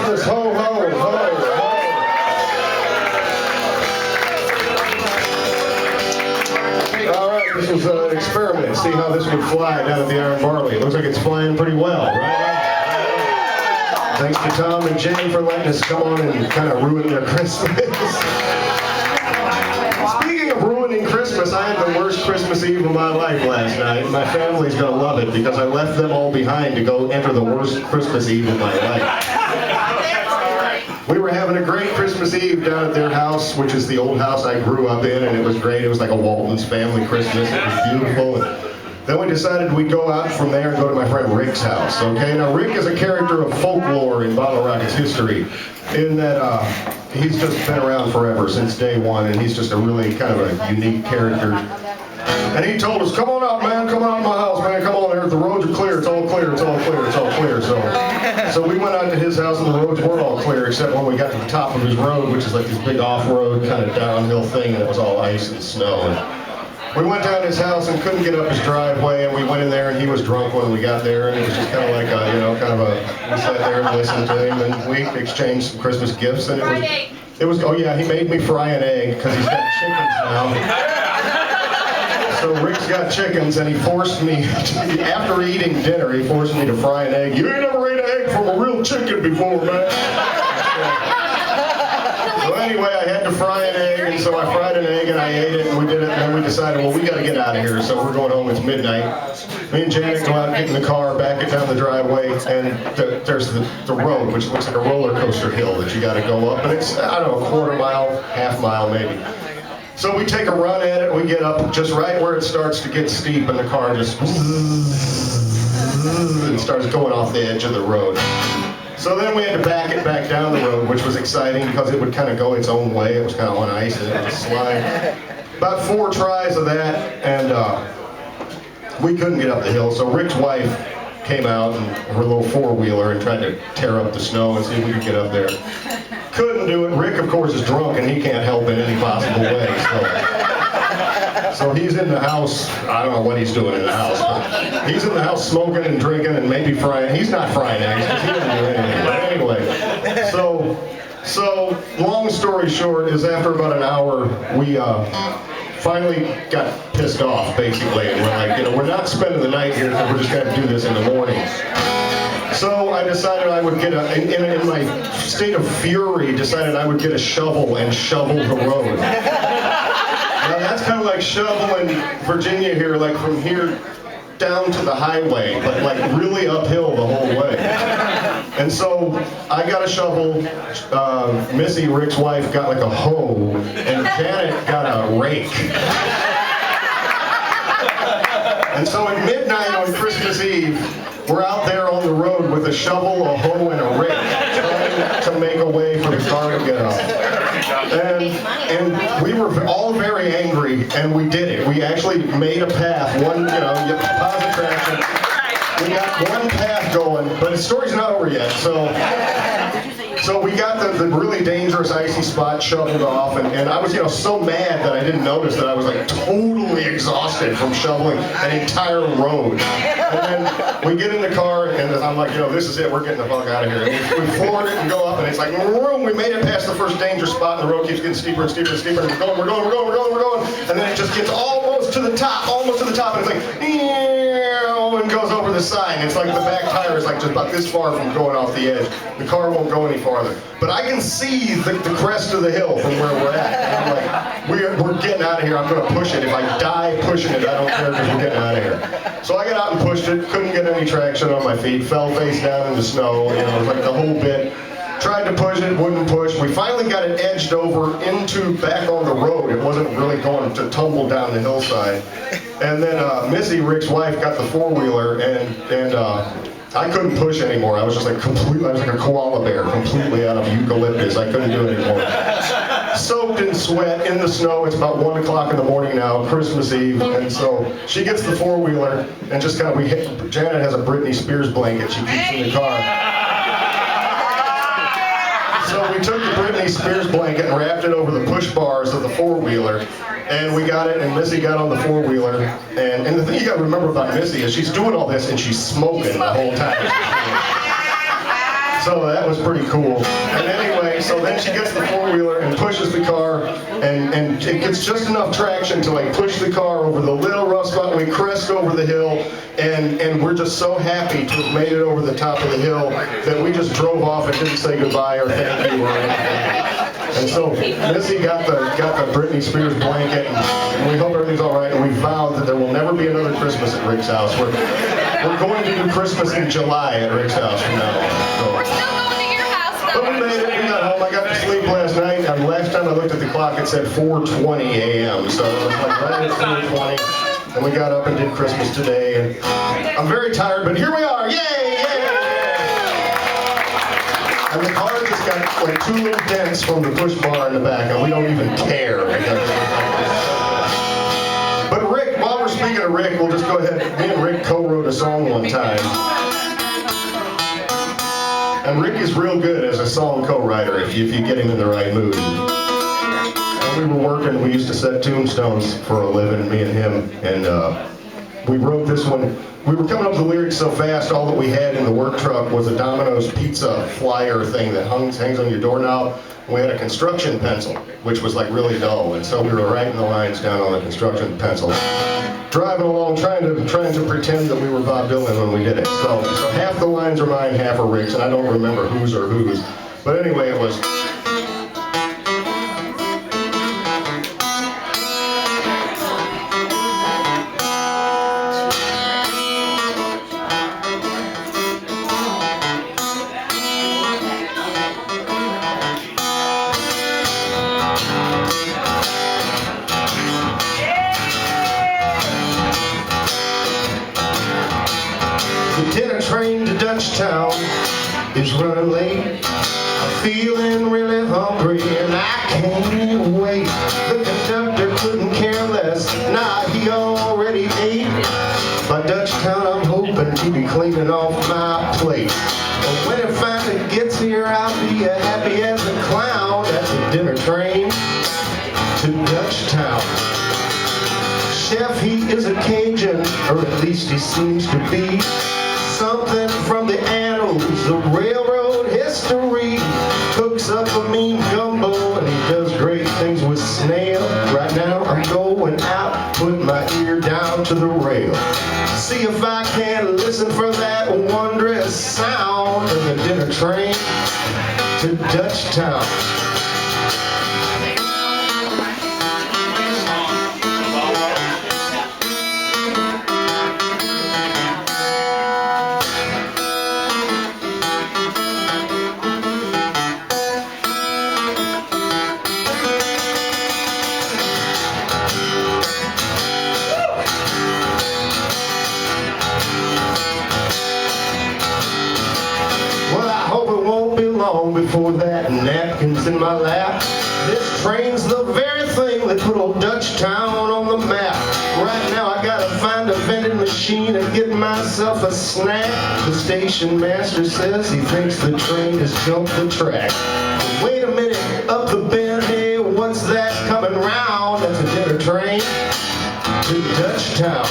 Christmas, ho, ho, ho, ho. All right, this was an experiment. See how this would fly down at the Iron Barley. It looks like it's flying pretty well, right? Thanks to Tom and Jane for letting us come on and kind of ruin their Christmas. Speaking of ruining Christmas, I had the worst Christmas Eve of my life last night. My family's going to love it because I left them all behind to go enter the worst Christmas Eve of my life. We were having a great Christmas Eve down at their house, which is the old house I grew up in, and it was great. It was like a Walton's family Christmas. It was beautiful. And then we decided we'd go out from there and go to my friend Rick's house. Okay, now Rick is a character of folklore in Bottle Rocket's history, in that he's just been around forever, since day one, and he's just a really kind of a unique character. And he told us, come on out, man, come on out to my house, man, come on there, the roads are clear, it's all clear, it's all clear, it's all clear. So we went out to his house and the roads weren't all clear, except when we got to the top of his road, which is like this big off-road kind of downhill thing, and it was all ice and snow. And we went down to his house and couldn't get up his driveway, and we went in there and he was drunk when we got there, and it was just kind of like we sat there and listened to him, and we exchanged some Christmas gifts, and it was, oh yeah, he made me fry an egg, because he's got chickens now. So Rick's got chickens, and he forced me, after eating dinner, he forced me to fry an egg. You ain't never ate an egg from a real chicken before, man. So anyway, I had to fry an egg, and so I fried an egg, and I ate it, and we did it, and then we decided, well, we got to get out of here, so we're going home. It's midnight. Me and Janet go out, get in the car, back it down the driveway, and there's the road, which looks like a roller coaster hill that you got to go up, and it's, I don't know, a quarter mile, half mile maybe. So we take a run at it, we get up just right where it starts to get steep, and the car just and starts going off the edge of the road. So then we had to back it back down the road, which was exciting because it would kind of go its own way. It was kind of on ice and it would slide. About 4 tries of that, and we couldn't get up the hill. So Rick's wife came out in her little 4-wheeler and tried to tear up the snow and see if we could get up there. Couldn't do it. Rick, of course, is drunk and he can't help in any possible way. So he's in the house. I don't know what he's doing in the house. But he's in the house smoking and drinking and maybe frying. He's not frying eggs because he doesn't do anything. But anyway, so long story short is after about an hour, we finally got pissed off, basically. And we're like, we're not spending the night here because we're just going to do this in the morning. So I decided I would get in my state of fury, decided I would get a shovel and shovel the road. Now that's kind of like shoveling Virginia here, like from here down to the highway, but like really uphill the whole way. And so I got a shovel, Missy, Rick's wife, got like a hoe, and Janet got a rake. And so at midnight on Christmas Eve, we're out there on the road with a shovel, a hoe, and a rake, trying to make a way for the car to get up. And we were all very angry, and we did it. We actually made a path, positive traction. We got one path going, but the story's not over yet. So we got the really dangerous icy spot shoveled off, and I was so mad that I didn't notice that I was like totally exhausted from shoveling an entire road. And then we get in the car, and I'm like, this is it, we're getting the fuck out of here. And we floored it and go up, and it's like, we made it past the first dangerous spot, and the road keeps getting steeper and steeper and steeper, and we're going, and then it just gets almost to the top, and it's like, and goes over the side. It's like the back tire is like just about this far from going off the edge. The car won't go any farther. But I can see the crest of the hill from where we're at. And I'm like, we're getting out of here. I'm going to push it. If I die pushing it, I don't care because we're getting out of here. So I got out and pushed it. Couldn't get any traction on my feet. Fell face down in the snow. It was like the whole bit. Tried to push it, wouldn't push. We finally got it edged over back on the road. It wasn't really going to tumble down the hillside. And then Missy, Rick's wife, got the 4-wheeler, and I couldn't push anymore. I was just like I was like a koala bear, completely out of eucalyptus. I couldn't do it anymore. Soaked in sweat, in the snow. It's about 1 o'clock in the morning now, Christmas Eve, and so she gets the 4-wheeler, and just kind of, Janet has a Britney Spears blanket she keeps in the car. So we took the Britney Spears blanket and wrapped it over the push bars of the 4-wheeler, and we got it, and Missy got on the 4-wheeler, and the thing you got to remember about Missy is she's doing all this and she's smoking the whole time. So that was pretty cool. And anyway, so then she gets the four-wheeler and pushes the car, and it gets just enough traction to like push the car over the little rough spot, and we crest over the hill, and we're just so happy to have made it over the top of the hill that we just drove off and didn't say goodbye or thank you or anything. And so Missy got the Britney Spears blanket, and we hope everything's all right, and we vowed that there will never be another Christmas at Rick's house. We're going to do Christmas in July at Rick's house from now on. So. We're still going to your house, though. But we made it. We got home. I got to sleep last night, and last time I looked at the clock, it said 4:20 a.m. So it was like right at 4:20, and we got up and did Christmas today. And I'm very tired, but here we are. Yay! Yay! And the car just got like 2 little dents from the push bar in the back, and we don't even care. But Rick, while we're speaking of Rick, we'll just go ahead. Me and Rick co-wrote a song one time. And Rick is real good as a song co-writer if you get him in the right mood. And we were working, we used to set tombstones for a living, me and him, and we wrote this one. We were coming up with the lyrics so fast, all that we had in the work truck was a Domino's pizza flyer thing that hangs on your doorknob. We had a construction pencil, which was like really dull, and so we were writing the lines down on the construction pencil. Driving along, trying to pretend that we were Bob Dylan when we did it. So half the lines are mine, half are Rick's, and I don't remember whose or whose. But anyway, it was... The dinner train to Dutchtown is running late. I'm feeling really hungry and I can't wait. The conductor couldn't care less, nah, he already ate. By Dutchtown I'm hoping to be cleaning off my plate. But when it finally gets here I'll be as happy as a clown. That's a dinner train to Dutchtown. Chef, he is a Cajun, or at least he seems to be. Something from the annals of railroad history. Cooks up a mean gumbo and he does great things with snail. Right now I'm going out, put my ear down to the rail. See if I can listen for that wondrous sound of the dinner train to Dutchtown. Before that, napkins in my lap. This train's the very thing that put old Dutchtown on the map. Right now I gotta find a vending machine and get myself a snack. The station master says he thinks the train has jumped the track. Wait a minute, up the bend, hey, what's that coming round? That's a dinner train to Dutchtown.